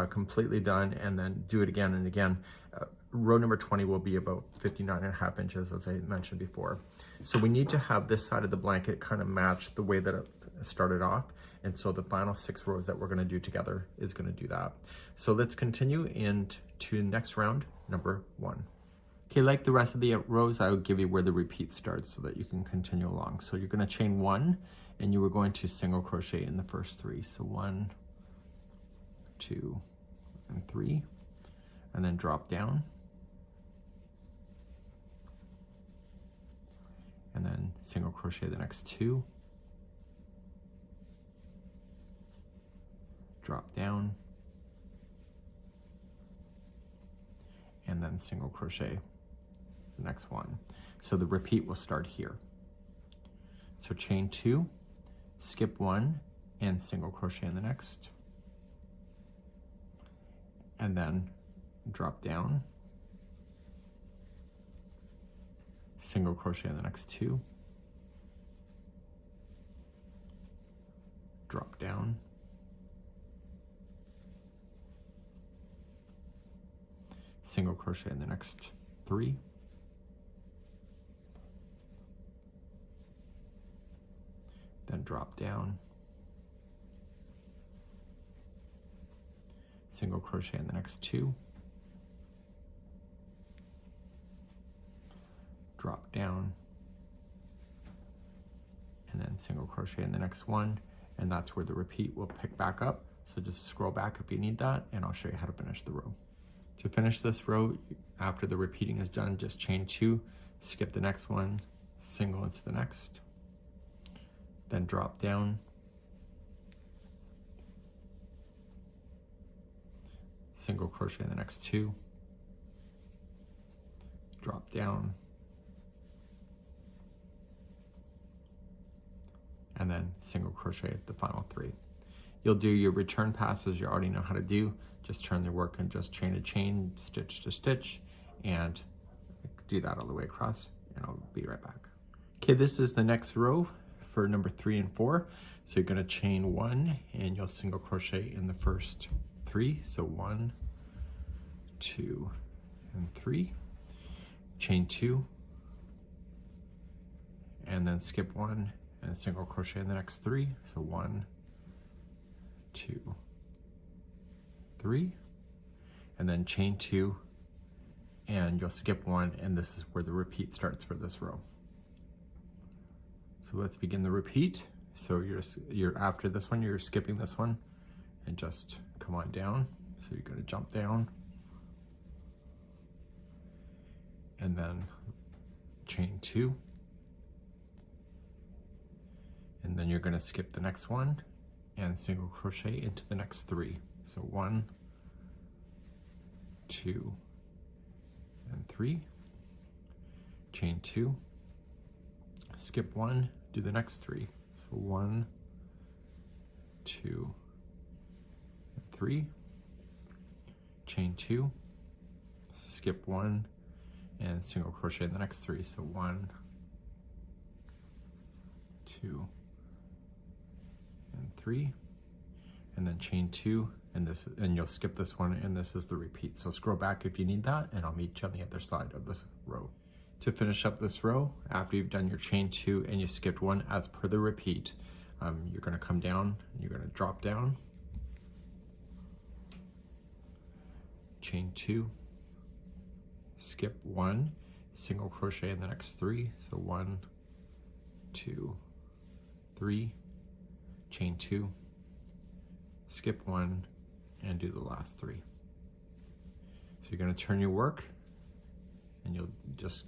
completely done, and then do it again and again, row number 20 will be about 59.5 inches, as I mentioned before. So we need to have this side of the blanket kind of match the way that it started off. And so the final 6 rows that we're going to do together is going to do that. So let's continue into next round, number 1. Okay, like the rest of the rows, I will give you where the repeat starts so that you can continue along. So you're going to chain 1, and you are going to single crochet in the first 3. So 1, 2, and 3, and then drop down, and then single crochet the next 2, drop down, and then single crochet the next one. So the repeat will start here. So chain 2, skip 1, and single crochet in the next, and then drop down, single crochet in the next 2, drop down, single crochet in the next 3, then drop down, single crochet in the next 2, drop down, and then single crochet in the next one, and that's where the repeat will pick back up. So just scroll back if you need that, and I'll show you how to finish the row. To finish this row, after the repeating is done, just chain 2, skip the next one, single into the next, then drop down, single crochet in the next 2, drop down, and then single crochet the final 3. You'll do your return passes you already know how to do. Just turn the work and just chain to chain, stitch to stitch, and do that all the way across, and I'll be right back. Okay, this is the next row for number 3 and 4. So you're gonna chain 1, and you'll single crochet in the first 3. So 1, 2, and 3. Chain 2, and then skip 1, and single crochet in the next 3. So 1, 2, 3, and then chain 2, and you'll skip one, and this is where the repeat starts for this row. So let's begin the repeat. So you're after this one, you're skipping this one, and just come on down. So you're going to jump down, and then chain 2, and then you're going to skip the next one and single crochet into the next 3. So 1, 2, and 3, chain 2, skip 1, do the next 3. So 1, 2, and 3, chain 2, skip 1, and single crochet in the next 3. So 1, 2, and 3, and then chain 2, and you'll skip this one, and this is the repeat. So scroll back if you need that, and I'll meet you on the other side of this row. To finish up this row, after you've done your chain 2 and you skipped 1 as per the repeat, you're going to come down, you're going to drop down, chain 2, skip 1, single crochet in the next 3. So 1, 2, 3, chain 2, skip 1, and do the last 3. So you're going to turn your work, and you'll just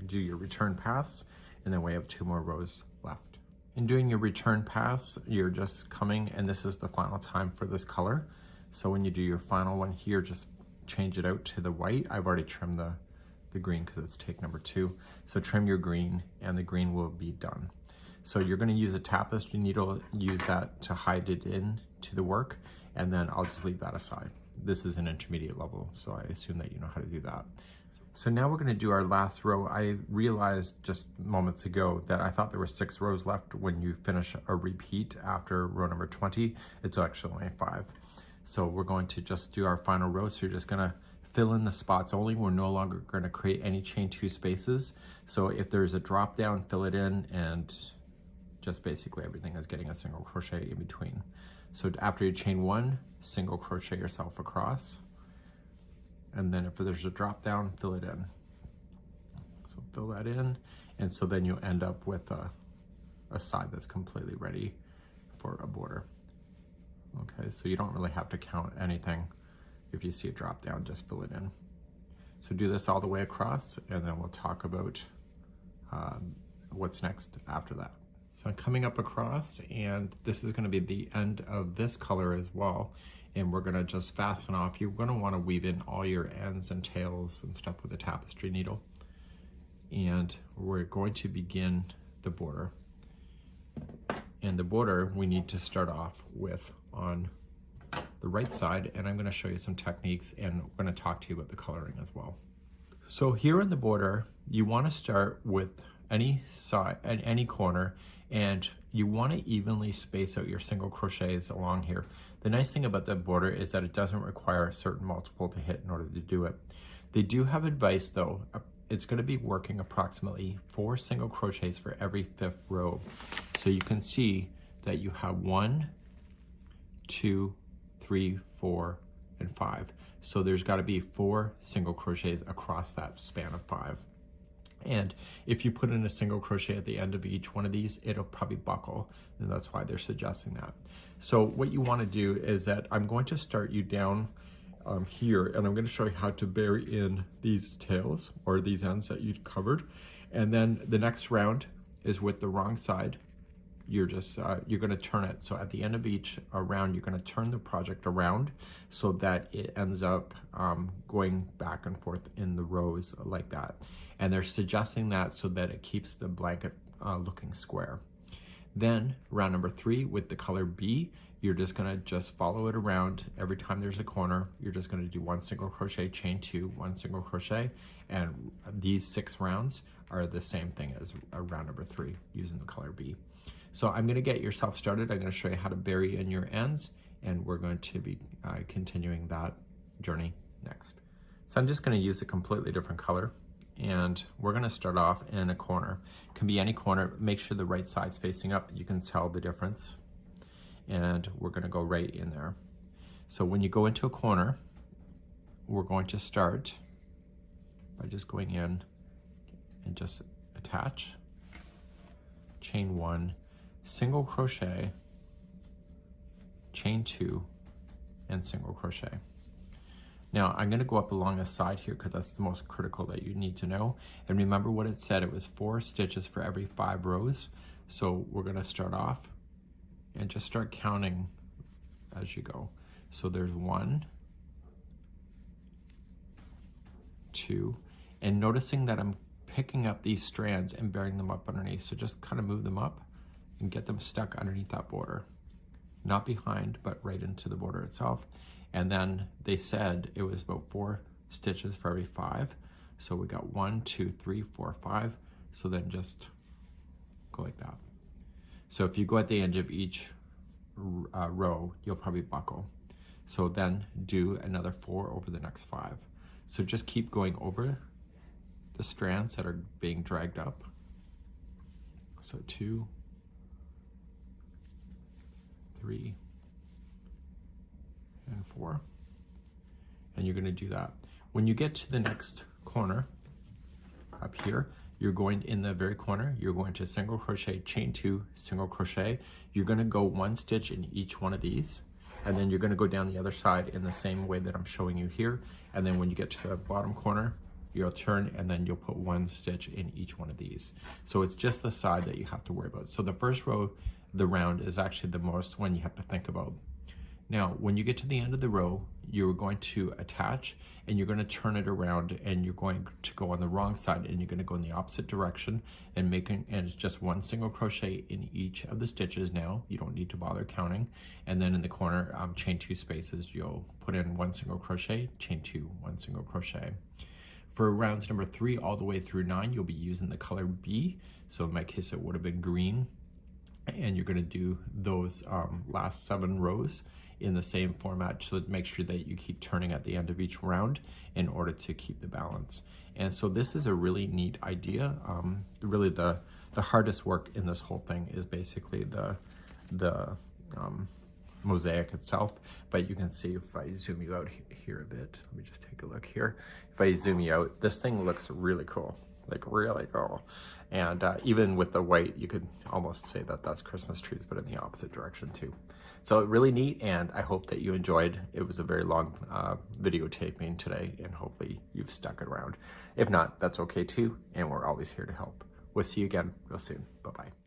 do your return pass, and then we have 2 more rows left. In doing your return pass, you're just coming, and this is the final time for this color. So when you do your final one here, just change it out to the white. I've already trimmed the green because it's take number 2. So trim your green, and the green will be done. So you're going to use a tapestry needle, use that to hide it in to the work, and then I'll just leave that aside. This is an intermediate level, so I assume that you know how to do that. So now we're going to do our last row. I realized just moments ago that I thought there were 6 rows left when you finish a repeat after row number 20. It's actually only 5. So we're going to just do our final row. So you're just going to fill in the spots only. We're no longer going to create any chain 2 spaces. So if there's a drop down, fill it in, and just basically everything is getting a single crochet in between. So after you chain 1, single crochet yourself across, and then if there's a drop down, fill it in. So fill that in, and so then you'll end up with a side that's completely ready for a border. Okay, so you don't really have to count anything. If you see a drop down, just fill it in. So do this all the way across, and then we'll talk about what's next after that. So I'm coming up across, and this is going to be the end of this color as well, and we're going to just fasten off. You're going to want to weave in all your ends and tails and stuff with a tapestry needle, and we're going to begin the border. And the border we need to start off with on the right side, and I'm going to show you some techniques, and we're going to talk to you about the coloring as well. So here in the border, you want to start with any side and any corner, and you want to evenly space out your single crochets along here. The nice thing about the border is that it doesn't require a certain multiple to hit in order to do it. They do have advice though. It's going to be working approximately 4 single crochets for every 5th row. So you can see that you have 1, 2, 3, 4, and 5. So there's got to be 4 single crochets across that span of 5. And if you put in a single crochet at the end of each one of these, it'll probably buckle, and that's why they're suggesting that. So what you want to do is that I'm going to start you down here, and I'm going to show you how to bury in these tails or these ends that you covered. And then the next round is with the wrong side. You're just you're going to turn it. So at the end of each round, you're going to turn the project around so that it ends up going back and forth in the rows like that. And they're suggesting that so that it keeps the blanket looking square. Then round number 3 with the color B, you're just going to just follow it around. Every time there's a corner, you're just going to do 1 single crochet, chain 2, 1 single crochet, and these 6 rounds are the same thing as round number 3 using the color B. So I'm going to get yourself started. I'm going to show you how to bury in your ends, and we're going to be continuing that journey next. So I'm just going to use a completely different color, and we're going to start off in a corner. It can be any corner. Make sure the right side's facing up. You can tell the difference, and we're going to go right in there. So when you go into a corner, we're going to start by just going in and just attach, chain 1, single crochet, chain 2, and single crochet. Now I'm going to go up along the side here because that's the most critical that you need to know. And remember what it said, it was 4 stitches for every 5 rows. So we're going to start off and just start counting as you go. So there's 1, 2, and noticing that I'm picking up these strands and bearing them up underneath. So just kind of move them up and get them stuck underneath that border. Not behind, but right into the border itself. And then they said it was about 4 stitches for every 5. So we got 1, 2, 3, 4, 5. So then just go like that. So if you go at the end of each row, you'll probably buckle. So then do another 4 over the next 5. So just keep going over the strands that are being dragged up. So 2, 3, and 4. And you're going to do that. When you get to the next corner up here, you're going in the very corner, you're going to single crochet, chain 2, single crochet. You're going to go 1 stitch in each one of these, and then you're going to go down the other side in the same way that I'm showing you here. And then when you get to the bottom corner, you'll turn and then you'll put 1 stitch in each one of these. So it's just the side that you have to worry about. So the first row, the round, is actually the most one you have to think about. Now, when you get to the end of the row, you're going to attach and you're going to turn it around, and you're going to go on the wrong side, and you're going to go in the opposite direction and and it's just 1 single crochet in each of the stitches. Now you don't need to bother counting. And then in the corner, chain 2 spaces, you'll put in 1 single crochet, chain 2, 1 single crochet. For rounds number 3 all the way through 9, you'll be using the color B. So in my case, it would have been green. And you're going to do those last 7 rows in the same format, so make sure that you keep turning at the end of each round in order to keep the balance. And so this is a really neat idea. Really the hardest work in this whole thing is basically the mosaic itself. But you can see if I zoom you out here a bit, let me just take a look here. If I zoom you out, this thing looks really cool. Like really cool. And even with the white, you could almost say that that's Christmas trees, but in the opposite direction too. So really neat, and I hope that you enjoyed. It was a very long videotaping today, and hopefully you've stuck it around. If not, that's okay too, and we're always here to help. We'll see you again real soon. Bye-bye.